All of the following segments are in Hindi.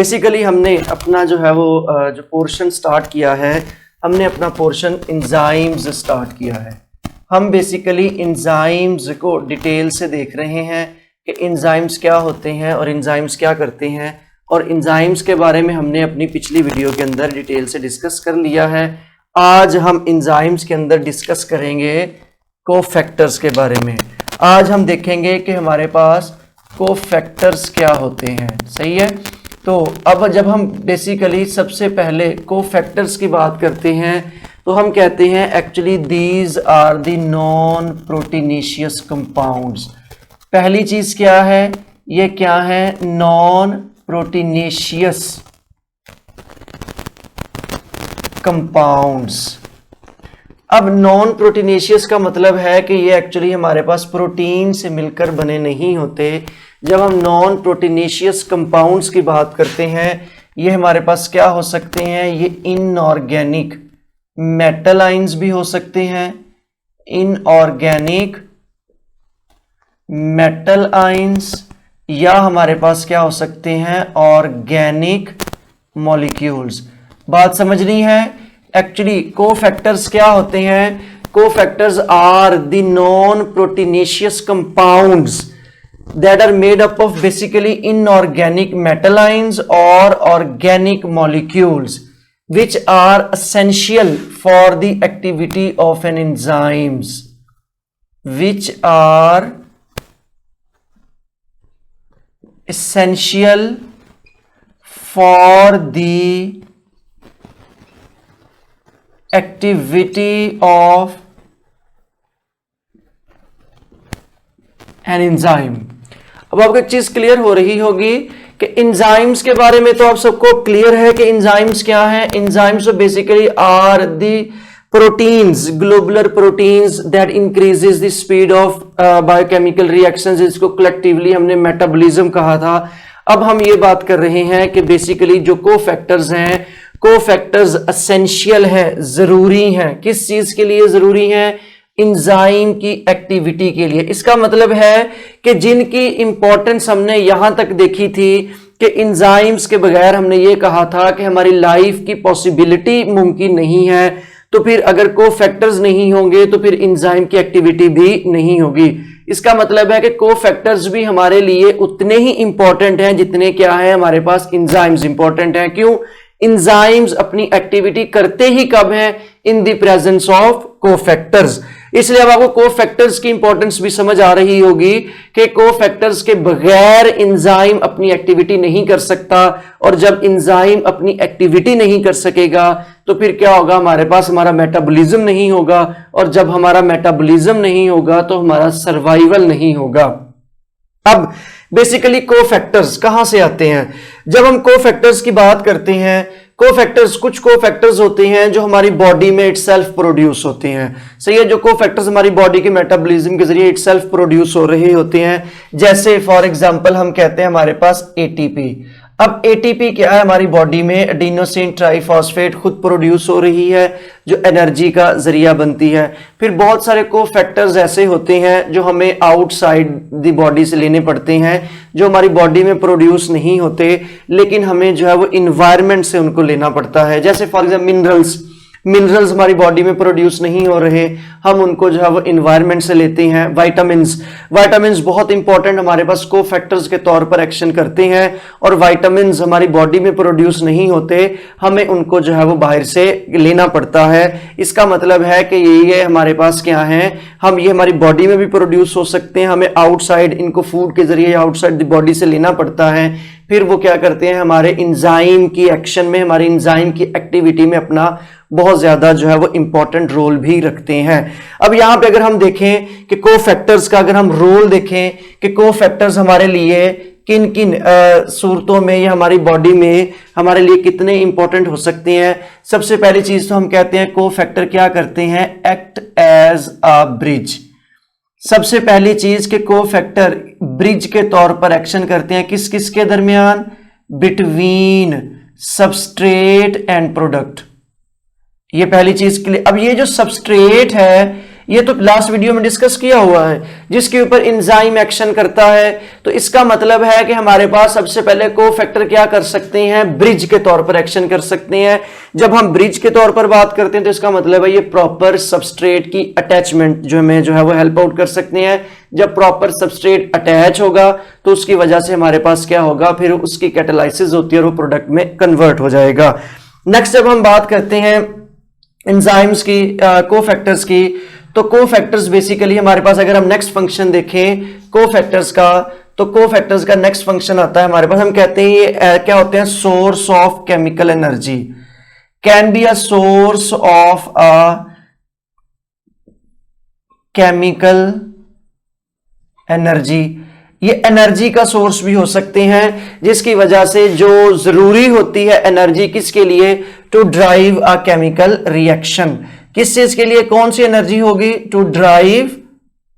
बेसिकली हमने अपना जो है वो जो पोर्शन स्टार्ट किया है, हमने अपना पोर्शन एंजाइम्स स्टार्ट किया है। हम बेसिकली एंजाइम्स को डिटेल से देख रहे हैं कि एंजाइम्स क्या होते हैं और एंजाइम्स क्या करते हैं, और एंजाइम्स के बारे में हमने अपनी पिछली वीडियो के अंदर डिटेल से डिस्कस कर लिया है। आज हम एंजाइम्स के अंदर डिस्कस करेंगे कोफैक्टर्स के बारे में। आज हम देखेंगे कि हमारे पास कोफैक्टर्स क्या होते हैं। सही है। तो अब जब हम बेसिकली सबसे पहले कोफैक्टर्स की बात करते हैं तो हम कहते हैं actually these are the non proteinaceous compounds. पहली चीज क्या है, ये क्या है, नॉन प्रोटीनेशियस कंपाउंड्स। अब नॉन प्रोटीनेशियस का मतलब है कि ये एक्चुअली हमारे पास प्रोटीन से मिलकर बने नहीं होते। जब हम नॉन प्रोटीनेशियस कंपाउंड्स की बात करते हैं, ये हमारे पास क्या हो सकते हैं, ये इनऑर्गेनिक मेटल आयंस भी हो सकते हैं, इनऑर्गेनिक मेटल आयंस, या हमारे पास क्या हो सकते हैं, ऑर्गेनिक मॉलिक्यूल्स। बात समझनी है। एक्चुअली कोफैक्टर्स क्या होते हैं, cofactors are the non proteinaceous compounds that are made up of basically inorganic metal ions or organic molecules which are essential for the activity of an enzymes, which are essential for the activity of an enzyme। अब आपको एक चीज क्लियर हो रही होगी कि एंजाइम्स के बारे में तो आप सबको क्लियर है कि एंजाइम्स क्या है। Enzymes basically are the proteins, globular proteins that increases the speed of biochemical reactions, जिसको कलेक्टिवली हमने मेटाबॉलिज्म कहा था। अब हम ये बात कर रहे हैं कि बेसिकली जो कोफैक्टर्स हैं, कोफैक्टर्स एसेंशियल है, जरूरी हैं। किस चीज के लिए जरूरी है, इंजाइम की एक्टिविटी के लिए। इसका मतलब है कि जिनकी इंपॉर्टेंस हमने यहां तक देखी थी कि इंजाइम्स के बगैर हमने ये कहा था कि हमारी लाइफ की पॉसिबिलिटी मुमकिन नहीं है, तो फिर अगर कोफैक्टर्स नहीं होंगे तो फिर इंजाइम की एक्टिविटी भी नहीं होगी। इसका मतलब है कि कोफैक्टर्स भी हमारे लिए उतने ही इंपॉर्टेंट हैं जितने क्या है हमारे पास इंजाइम्स इंपॉर्टेंट हैं। क्यों, इंजाइम्स अपनी एक्टिविटी करते ही कब हैं, in the presence of cofactors. इसलिए अब आपको कोफैक्टर्स की इंपॉर्टेंस भी समझ आ रही होगी कि कोफैक्टर्स के बगैर एंजाइम अपनी एक्टिविटी नहीं कर सकता, और जब एंजाइम अपनी एक्टिविटी नहीं कर सकेगा तो फिर क्या होगा, हमारे पास हमारा मेटाबॉलिज्म नहीं होगा, और जब हमारा मेटाबॉलिज्म नहीं होगा तो हमारा सर्वाइवल नहीं होगा। अब बेसिकली कोफैक्टर्स कहां से आते हैं। जब हम कोफैक्टर्स की बात करते हैं, कोफैक्टर्स, कुछ कोफैक्टर्स होते हैं जो हमारी बॉडी में इटसेल्फ प्रोड्यूस होते हैं। सही है। जो कोफैक्टर्स हमारी बॉडी के मेटाबॉलिज्म के जरिए इटसेल्फ प्रोड्यूस हो रहे होते हैं, जैसे फॉर एग्जांपल हम कहते हैं हमारे पास एटीपी। अब एटीपी क्या है, हमारी बॉडी में एडिनोसिन ट्राइफॉस्फेट खुद प्रोड्यूस हो रही है जो एनर्जी का जरिया बनती है। फिर बहुत सारे कोफैक्टर्स ऐसे होते हैं जो हमें आउटसाइड द बॉडी से लेने पड़ते हैं, जो हमारी बॉडी में प्रोड्यूस नहीं होते, लेकिन हमें जो है वो इन्वायरमेंट से उनको लेना पड़ता है। जैसे फॉर एग्जाम्पल मिनरल्स हमारी बॉडी में प्रोड्यूस नहीं हो रहे, हम उनको जो है वो इन्वायरमेंट से लेते हैं। विटामिन्स बहुत इंपॉर्टेंट हमारे पास कोफैक्टर्स के तौर पर एक्शन करते हैं, और विटामिन्स हमारी बॉडी में प्रोड्यूस नहीं होते, हमें उनको जो है वो बाहर से लेना पड़ता है। इसका मतलब है कि ये हमारे पास क्या है, हम ये हमारी बॉडी में भी प्रोड्यूस हो सकते हैं, हमें आउटसाइड इनको फूड के जरिए आउटसाइड द बॉडी से लेना पड़ता है। फिर वो क्या करते हैं, हमारे एंजाइम की एक्शन में, हमारी एंजाइम की एक्टिविटी में अपना बहुत ज्यादा जो है वो इंपॉर्टेंट रोल भी रखते हैं। अब यहां पे अगर हम देखें कि कोफैक्टर्स का अगर हम रोल देखें कि कोफैक्टर्स हमारे लिए किन किन सूरतों में या हमारी बॉडी में हमारे लिए कितने इंपॉर्टेंट हो सकते हैं। सबसे पहली चीज तो हम कहते हैं कोफैक्टर क्या करते हैं, एक्ट एज अ ब्रिज। सबसे पहली चीज कि कोफैक्टर ब्रिज के तौर पर एक्शन करते हैं किस किस के दरमियान, बिटवीन सबस्ट्रेट एंड प्रोडक्ट। ये पहली चीज के लिए। अब ये जो सबस्ट्रेट है ये तो लास्ट वीडियो में डिस्कस किया हुआ है, जिसके ऊपर एंजाइम एक्शन करता है। तो इसका मतलब है कि हमारे पास सबसे पहले कोफैक्टर क्या कर सकते हैं, ब्रिज के तौर पर एक्शन कर सकते हैं। जब हम ब्रिज के तौर पर बात करते हैं तो इसका मतलब है ये प्रॉपर सबस्ट्रेट की अटैचमेंट जो है वो हेल्प आउट कर सकते हैं। जब प्रॉपर सबस्ट्रेट अटैच होगा तो उसकी वजह से हमारे पास क्या होगा, फिर उसकी कैटालाइसिस होती है और वो प्रोडक्ट में कन्वर्ट हो जाएगा। नेक्स्ट जब हम बात करते हैं एंजाइम्स की, कोफैक्टर्स की, तो कोफैक्टर्स बेसिकली हमारे पास, अगर हम नेक्स्ट फंक्शन देखें कोफैक्टर्स का, तो कोफैक्टर्स का नेक्स्ट फंक्शन आता है हमारे पास, हम कहते हैं ये क्या होते हैं, source of chemical energy, can be a source of a chemical energy. ये एनर्जी का सोर्स भी हो सकते हैं, जिसकी वजह से जो जरूरी होती है एनर्जी किसके लिए, to drive a chemical reaction. किस चीज के लिए, कौन सी एनर्जी होगी, to drive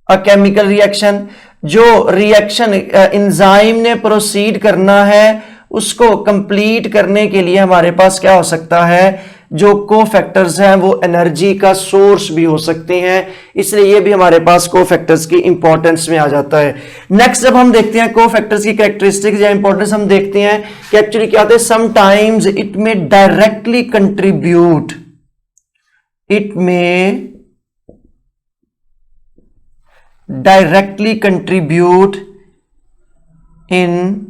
a chemical reaction. जो रिएक्शन एंजाइम ने प्रोसीड करना है उसको कंप्लीट करने के लिए हमारे पास क्या हो सकता है, जो कोफैक्टर्स हैं वो एनर्जी का सोर्स भी हो सकते हैं, इसलिए ये भी हमारे पास कोफैक्टर्स की इंपॉर्टेंस में आ जाता है। नेक्स्ट जब हम देखते हैं कोफैक्टर्स की कैरेक्टरिस्टिक्स या इंपॉर्टेंस, हम देखते हैं कि एक्चुअली क्या होता है, समटाइम्स इट में डायरेक्टली कंट्रीब्यूट, इट में directly contribute in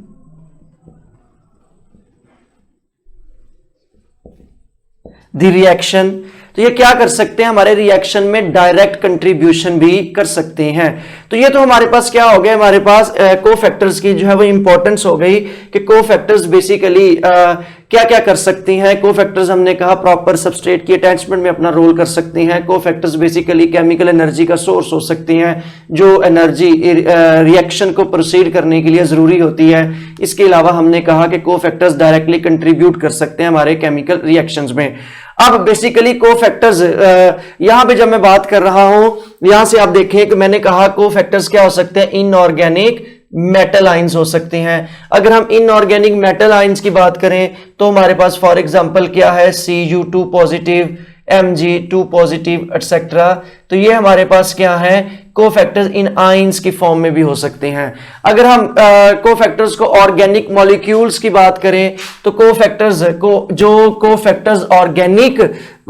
the reaction. तो ये क्या कर सकते हैं, हमारे रिएक्शन में डायरेक्ट कंट्रीब्यूशन भी कर सकते हैं। तो ये तो हमारे पास क्या हो गया, हमारे पास कोफैक्टर्स की जो है वो इंपॉर्टेंस हो गई कि कोफैक्टर्स बेसिकली क्या क्या कर सकती हैं। कोफैक्टर्स हमने कहा प्रॉपर सबस्ट्रेट की अटैचमेंट में अपना रोल कर सकते हैं। कोफैक्टर्स बेसिकली केमिकल एनर्जी का सोर्स हो सकती हैं, जो एनर्जी रिएक्शन को प्रोसीड करने के लिए जरूरी होती है। इसके अलावा हमने कहा कि कोफैक्टर्स डायरेक्टली कंट्रीब्यूट कर सकते हैं हमारे केमिकल रिएक्शंस में। अब बेसिकली कोफैक्टर्स यहां पे जब मैं बात कर रहा हूं, यहां से आप देखें कि मैंने कहा कोफैक्टर्स क्या हो सकते हैं, इनऑर्गेनिक मेटल आयंस हो सकते हैं। अगर हम इनऑर्गेनिक मेटल आयंस की बात करें तो हमारे पास फॉर एग्जांपल क्या है, Cu2 positive, Mg2 positive etcetera. तो ये हमारे पास क्या है, कोफैक्टर्स इन आयंस की फॉर्म में भी हो सकते हैं। अगर हम कोफैक्टर्स को ऑर्गेनिक मॉलिक्यूल्स की बात करें तो कोफैक्टर्स को, जो कोफैक्टर्स ऑर्गेनिक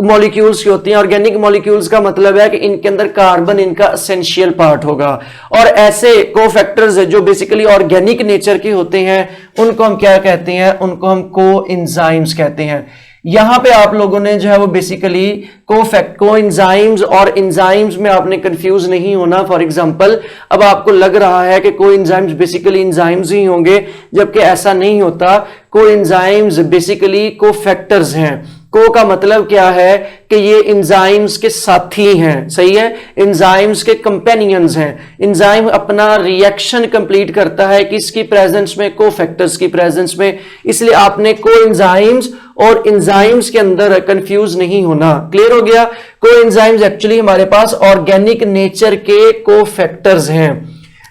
मॉलिक्यूल्स की होती हैं, ऑर्गेनिक मॉलिक्यूल्स का मतलब है कि इनके अंदर कार्बन इनका एसेंशियल पार्ट होगा, और ऐसे कोफैक्टर्स जो बेसिकली ऑर्गेनिक नेचर के होते हैं उनको हम क्या कहते हैं, उनको हम कोएंजाइम्स कहते हैं। यहां पे आप लोगों ने जो है वो बेसिकली कोएंजाइम्स और एंजाइम्स में आपने कंफ्यूज नहीं होना। फॉर एग्जांपल अब आपको लग रहा है कि कोएंजाइम्स बेसिकली एंजाइम्स ही होंगे, जबकि ऐसा नहीं होता। कोएंजाइम्स बेसिकली कोफैक्टर्स हैं। को का मतलब क्या है कि ये एंजाइम्स के साथी हैं, सही है, एंजाइम्स के कंपेनियंस हैं। एंजाइम अपना रिएक्शन कंप्लीट करता है किसकी प्रेजेंस में, कोफैक्टर्स की प्रेजेंस में। इसलिए आपने कोएंजाइम्स और एंजाइम्स के अंदर कंफ्यूज नहीं होना। क्लियर हो गया। कोएंजाइम्स एक्चुअली हमारे पास ऑर्गेनिक नेचर के कोफैक्टर्स हैं।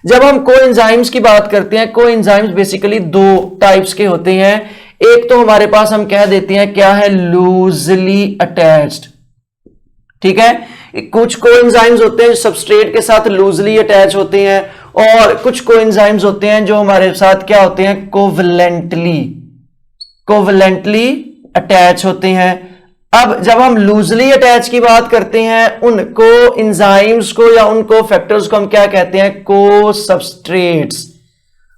जब हम कोएंजाइम्स की बात करते हैं, कोएंजाइम्स बेसिकली दो टाइप्स के होते हैं। एक तो हमारे पास हम कह देते हैं क्या है, लूजली अटैच्ड, ठीक है। कुछ कोएंजाइम्स होते हैं सबस्ट्रेट के साथ लूजली अटैच होते हैं, और कुछ कोएंजाइम्स होते हैं जो हमारे साथ क्या होते हैं, कोवलेंटली अटैच होते हैं। अब जब हम लूजली अटैच की बात करते हैं, उनको एंजाइम्स को या उनको फैक्टर्स को हम क्या कहते हैं, को सबस्ट्रेट्स।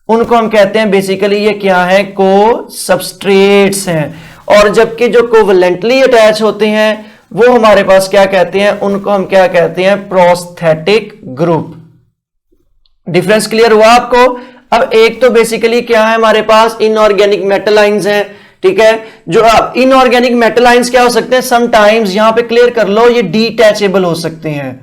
उनको हम कहते हैं बेसिकली ये क्या है, को सबस्ट्रेट्स हैं। और जबकि जो कोवलेंटली अटैच होते हैं वो हमारे पास क्या कहते हैं, उनको हम क्या कहते हैं, प्रोस्थेटिक ग्रुप। डिफरेंस क्लियर हुआ आपको। अब एक तो बेसिकली क्या है, हमारे पास इनऑर्गेनिक मेटल आयंस हैं, ठीक है। जो इनऑर्गेनिक मेटल आयंस क्या हो सकते हैं, समटाइम्स यहां पे क्लियर कर लो, ये डिटैचेबल हो सकते हैं,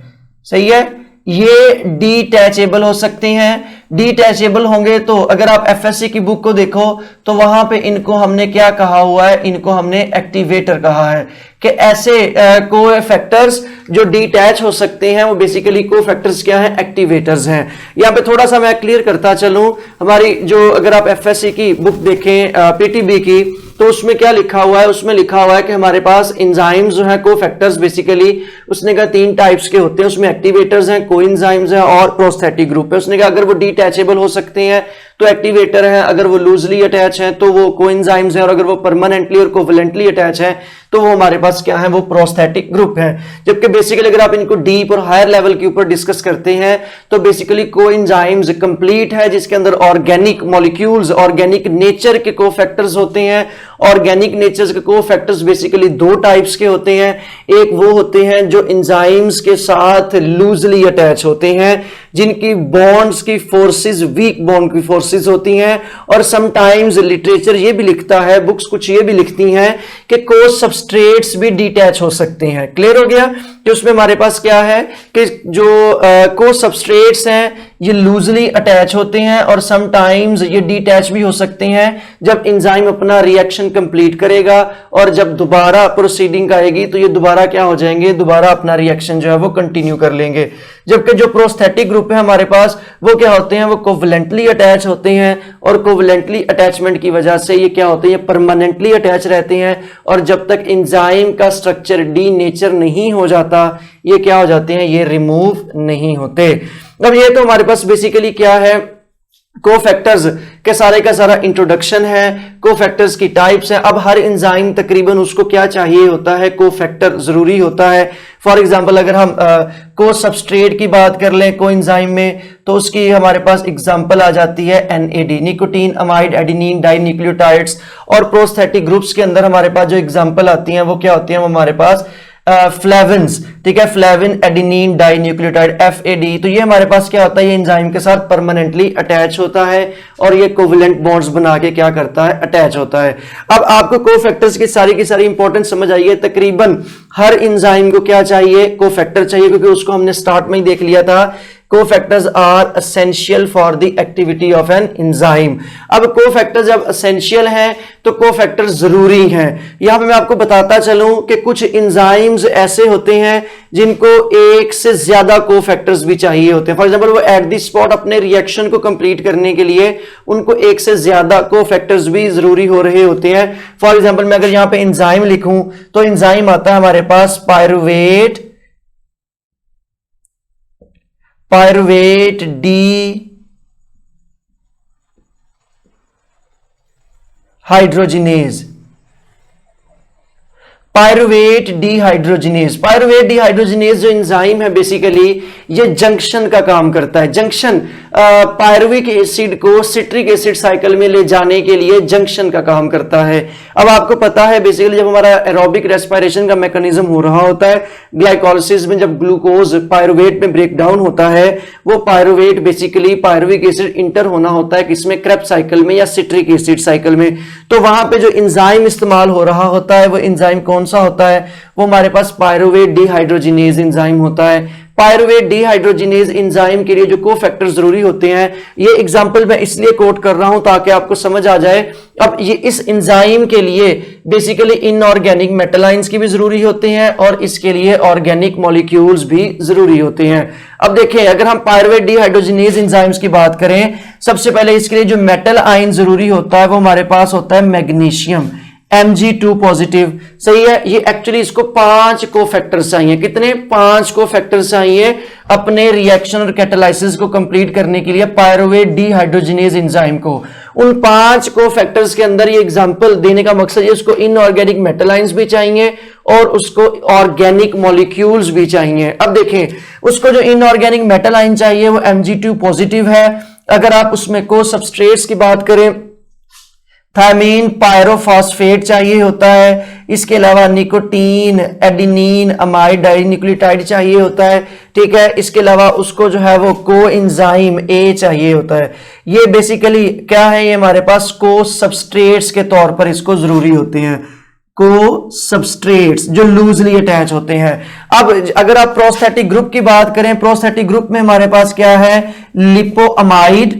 सही है, ये डिटैचेबल हो सकते हैं। डिटैचेबल होंगे तो अगर आप एफएससी की बुक को देखो तो वहां पे इनको हमने क्या कहा हुआ है, इनको हमने एक्टिवेटर कहा है, कि ऐसे कोफैक्टर्स जो डिटैच हो सकते हैं वो बेसिकली कोफैक्टर्स क्या हैं, एक्टिवेटर्स हैं। यहां पे थोड़ा सा मैं क्लियर करता चलूं, हमारी जो अगर आप एफएससी की बुक देखें पीटीबी की, तो उसमें क्या लिखा हुआ है, उसमें लिखा हुआ है कि हमारे पास एंजाइम्स जो है कोफैक्टर्स बेसिकली उसने कहा 3 टाइप्स के होते हैं, उसमें एक्टिवेटर्स हैं, कोएंजाइम्स हैं और प्रोस्थेटिक ग्रुप है। उसने कहा अगर वो डिटैचेबल हो सकते हैं तो एक्टिवेटर है, अगर वो लूजली अटैच है तो वो कोएंजाइम्स हैं, और अगर वो परमानेंटली और कोवलेंटली अटैच है तो वो हमारे पास क्या है, वो प्रोस्थेटिक ग्रुप है। जबकि बेसिकली अगर आप इनको डीप और हायर लेवल के ऊपर डिस्कस करते हैं तो बेसिकली कोएंजाइम्स कंप्लीट है जिसके अंदर ऑर्गेनिक मॉलिक्यूल्स, ऑर्गेनिक नेचर के कोफैक्टर्स होते हैं। ऑर्गेनिक नेचर के कोफैक्टर्स बेसिकली 2 टाइप्स के होते हैं। एक वो होते हैं जो एंजाइम्स के साथ लूजली अटैच होते हैं, जिनकी बॉन्ड्स की फोर्सेस वीक बॉन्ड की फोर्सेस होती हैं, और समटाइम्स लिटरेचर ये भी लिखता है, बुक्स कुछ ये भी लिखती हैं कि को सबस्ट्रेट्स भी डिटैच हो सकते हैं। क्लियर हो गया कि उसमें हमारे पास क्या है कि जो को सबस्ट्रेट्स हैं ये लूजली अटैच होते हैं और समटाइम्स ये डिटैच भी हो सकते हैं जब एंजाइम अपना रिएक्शन कंप्लीट करेगा, और जब दोबारा प्रोसीडिंग आएगी तो ये दोबारा क्या हो जाएंगे, दोबारा अपना रिएक्शन जो है वो कंटिन्यू कर लेंगे। जबकि जो प्रोस्थेटिक ग्रुप है हमारे पास वो क्या होते हैं, वो कोवलेंटली अटैच होते हैं, और कोवलेंटली अटैचमेंट की वजह से ये क्या होते हैं, परमानेंटली अटैच रहते हैं, और जब तक एंजाइम का स्ट्रक्चर डीनेचर नहीं हो जाता ये क्या हो जाते हैं, ये रिमूव नहीं होते। अब ये तो हमारे पास बेसिकली क्या है, कोफैक्टर्स के सारे का सारा इंट्रोडक्शन है, कोफैक्टर्स की टाइप्स हैं। अब हर एंजाइम तकरीबन उसको क्या चाहिए होता है, कोफैक्टर जरूरी होता है। फॉर एग्जांपल अगर हम को सबस्ट्रेट की बात कर लें कोएंजाइम में तो उसकी हमारे पास एग्जांपल आ जाती है NAD, nicotine amide adenine di nucleotides. और प्रोस्थेटिक ग्रुप्स के अंदर हमारे पास जो एग्जांपल आती हैं वो क्या होती हैं, वो हमारे पास फ्लेविन्स, ठीक है, flavin adenine di nucleotide FAD। तो ये हमारे पास क्या होता है, ये एंजाइम के साथ परमानेंटली अटैच होता है और ये कोवलेंट बॉन्ड्स बना के क्या करता है, अटैच होता है। अब आपको कोफैक्टर्स की सारी इंपॉर्टेंस समझ आई है। तकरीबन हर एंजाइम को क्या चाहिए, कोफैक्टर चाहिए, क्योंकि उसको हमने स्टार्ट में ही देख लिया था, cofactors are essential for the activity of an enzyme. अब कोफैक्टर जब एसेंशियल हैं तो कोफैक्टर जरूरी हैं। यहां पे मैं आपको बताता चलूं कि कुछ एंजाइम्स ऐसे होते हैं जिनको एक से ज्यादा कोफैक्टर्स भी चाहिए होते हैं। फॉर एग्जांपल वो एट द स्पॉट अपने रिएक्शन को कंप्लीट करने के लिए उनको एक से ज्यादा कोफैक्टर्स भी जरूरी हो रहे होते हैं। फॉर एग्जांपल मैं अगर यहां पे एंजाइम लिखूं तो एंजाइम आता है हमारे पास pyruvate D hydrogenase, pyruvate dehydrogenase जो एंजाइम है बेसिकली ये जंक्शन का काम करता है। जंक्शन पायरुविक एसिड को सिट्रिक एसिड साइकिल में ले जाने के लिए जंक्शन का काम करता है। अब आपको पता है बेसिकली जब हमारा एरोबिक रेस्पिरेशन का मैकेनिज्म हो रहा होता है, ग्लाइकोलिसिस में जब ग्लूकोज पायरुवेट में ब्रेक डाउन होता है, वो pyruvate basically pyruvic acid inter होना होता है किसमें, क्रेब्स साइकिल में या सिट्रिक एसिड साइकिल में। तो वहां पे जो एंजाइम इस्तेमाल हो रहा होता है वो एंजाइम कौन सा होता है, वो हमारे पास पायरुवेट डिहाइड्रोजिनेज एंजाइम होता है। पायरुवेट डिहाइड्रोजिनेज एंजाइम के लिए जो कोफैक्टर जरूरी होते हैं, ये एग्जांपल मैं इसलिए कोट कर रहा हूं ताकि आपको समझ आ जाए। अब ये इस एंजाइम के लिए बेसिकली इनऑर्गेनिक मेटालाइंस की भी जरूरी होते हैं और इसके लिए ऑर्गेनिक मॉलिक्यूल्स भी जरूरी होते हैं। अब देखें अगर हम पायरुवेट डिहाइड्रोजिनेज एंजाइम्स की बात करें, सबसे पहले इसके लिए जो मेटल आयन जरूरी होता है वो हमारे पास होता है मैग्नीशियम Mg2 पॉजिटिव, सही है। ये एक्चुअली इसको 5 कोफैक्टर्स चाहिए, कितने, 5 कोफैक्टर्स चाहिए अपने रिएक्शन और कैटालाइसिस को कंप्लीट करने के लिए पायरुवेट डिहाइड्रोजिनेज एंजाइम को। उन 5 कोफैक्टर्स के अंदर ये एग्जांपल देने का मकसद ये उसको इनऑर्गेनिक मेटालाइंस भी चाहिए और उसको ऑर्गेनिक मॉलिक्यूल्स भी चाहिए। अब देखें उसको जो इनऑर्गेनिक मेटालाइन चाहिए वो Mg2 पॉजिटिव है। अगर आप उसमें को सबस्ट्रेट्स की बात करें, थायमीन पायरोफॉस्फेट चाहिए होता है, इसके अलावा nicotine adenine amide di nucleotide चाहिए होता है, ठीक है। इसके अलावा उसको जो है वो कोएंजाइम A चाहिए होता है। ये बेसिकली क्या है, ये हमारे पास को सबस्ट्रेट्स के तौर पर इसको जरूरी होते हैं, को सबस्ट्रेट्स जो लूजली अटैच होते हैं। अब अगर आप प्रोस्थेटिक ग्रुप की बात करें, प्रोस्थेटिक ग्रुप में हमारे पास क्या है, लिपोअमाइड,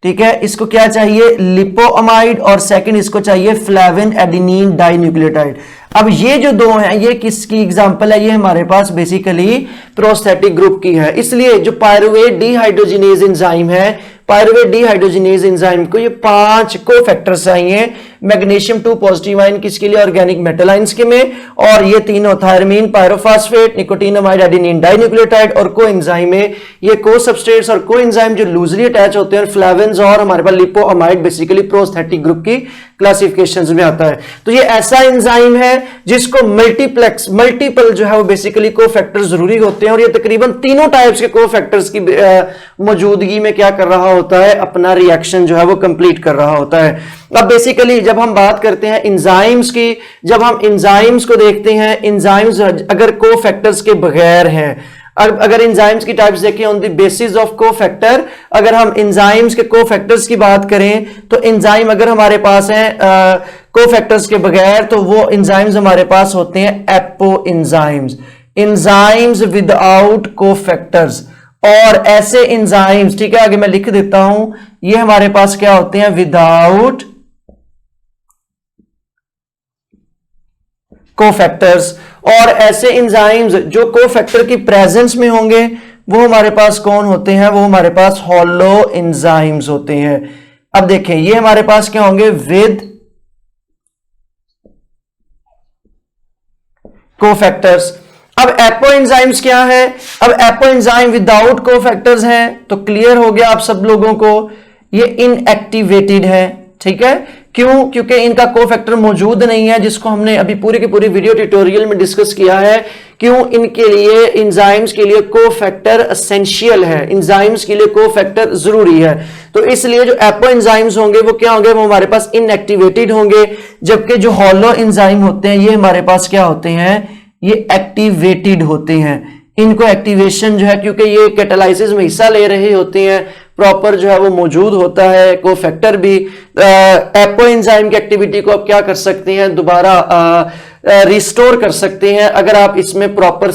ठीक है, इसको क्या चाहिए, लिपोअमाइड, और सेकंड इसको चाहिए फ्लेविन एडेनिन डाई न्यूक्लियोटाइड। अब ये जो दो हैं ये किसकी एग्जांपल है, ये हमारे पास बेसिकली प्रोस्थेटिक ग्रुप की है। इसलिए जो पायरुवेट डिहाइड्रोजिनेज एंजाइम है, पायरुवेट डिहाइड्रोजिनेज एंजाइम को ये 5 कोफैक्टर्स चाहिए मैग्नीशियम 2 पॉजिटिव आयन किसके लिए, ऑर्गेनिक मेटल आयंस के में, और ये तीनों थायरमीन, पायरोफॉस्फेट, निकोटीनामाइड, एडेनिन डाइन्यूक्लियोटाइड और कोएंजाइम है। ये को सबस्ट्रेट्स और कोएंजाइम जो लूजली अटैच होते हैं, फ्लेविन्स और हमारे पास लिपोअमाइड बेसिकली प्रोस्थेटिक ग्रुप की क्लासिफिकेशंस में आता है। तो ये ऐसा एंजाइम है जिसको मल्टीपल जो है वो बेसिकली कोफैक्टर जरूरी होते हैं, और ये तकरीबन तीनों टाइप्स के कोफैक्टर्स की मौजूदगी में क्या कर रहा होता है, अपना रिएक्शन जो है वो कंप्लीट कर रहा होता है। अब बेसिकली जब हम बात करते हैं एंजाइम्स की, जब हम एंजाइम्स को देखते हैं, एंजाइम्स अगर कोफैक्टर्स के बगैर हैं, अगर एंजाइम्स की टाइप्स देखें on the basis of cofactor, अगर हम एंजाइम्स के कोफैक्टर्स की बात करें तो एंजाइम अगर हमारे पास है कोफैक्टर्स के बगैर, तो वो एंजाइम्स हमारे पास होते हैं apo enzymes, enzymes without cofactors. और ऐसे एंजाइम्स, ठीक है, आगे मैं लिख देता हूं, ये हमारे पास क्या होते हैं, विदाउट कोफैक्टर्स। और ऐसे एंजाइम्स जो कोफैक्टर की प्रेजेंस में होंगे वो हमारे पास कौन होते हैं, वो हमारे पास हॉलो एंजाइम्स होते हैं। अब देखें ये हमारे पास क्या होंगे, विद कोफैक्टर्स। अब एपो एंजाइम्स क्या है, अब एपो एंजाइम विदाउट कोफैक्टर्स हैं, तो क्लियर हो गया आप सब लोगों को, ये इनएक्टिवेटेड है, ठीक है। क्यों, क्योंकि इनका कोफैक्टर मौजूद नहीं है, जिसको हमने अभी पूरी की पूरी वीडियो ट्यूटोरियल में डिस्कस किया है। क्यों, इनके लिए एंजाइम्स के लिए कोफैक्टर एसेंशियल है, एंजाइम्स के लिए कोफैक्टर जरूरी है। तो इसलिए जो एपो एंजाइम्स होंगे वो क्या होंगे, वो हमारे पास इनएक्टिवेटेड होंगे, जबकि जो हॉलो एंजाइम होते हैं ये हमारे पास क्या होते हैं, ये एक्टिवेटेड होते हैं। इनको एक्टिवेशन जो है, क्योंकि ये कैटालाइसिस में हिस्सा ले रहे होते हैं, प्रॉपर जो है वो मौजूद होता है कोफैक्टर भी। एपो एंजाइम की एक्टिविटी को आप क्या कर सकते हैं, दोबारा रिस्टोर कर सकते हैं अगर आप इसमें प्रॉपर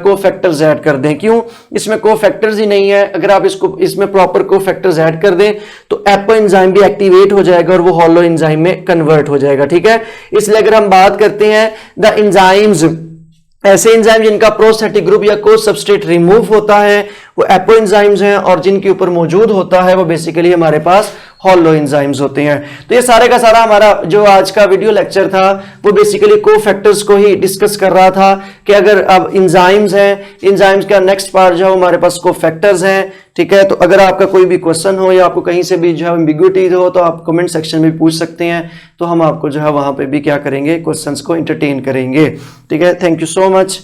कोफैक्टर्स ऐड कर दें। क्यों, इसमें कोफैक्टर्स ही नहीं है, अगर आप इसमें प्रॉपर कोफैक्टर्स ऐड कर दें तो एपो एंजाइम भी एक्टिवेट हो जाएगा और वो हॉलो एंजाइम में कन्वर्ट हो जाएगा, ठीक है। इसलिए अगर हम बात करते हैं द एंजाइम्स, ऐसे एंजाइम जिनका प्रोस्थेटिक ग्रुप या को सबस्ट्रेट रिमूव होता है वो एपो एंजाइम्स हैं, और जिनके ऊपर मौजूद होता है वो बेसिकली हमारे पास हॉलो एंजाइम्स होते हैं। तो ये सारे का सारा हमारा जो आज का वीडियो लेक्चर था वो बेसिकली कोफैक्टर्स को ही डिस्कस कर रहा था कि अगर अब एंजाइम्स हैं, एंजाइम्स का नेक्स्ट पार्ट जो है हमारे पास कोफैक्टर्स हैं, ठीक है। तो अगर आपका कोई भी क्वेश्चन हो या आपको कहीं से भी जो है एम्बिग्युइटी हो तो आप कमेंट सेक्शन में पूछ सकते हैं, तो हम आपको जो है वहां पे भी क्या करेंगे, क्वेश्चंस को एंटरटेन करेंगे, ठीक है। Thank you so much.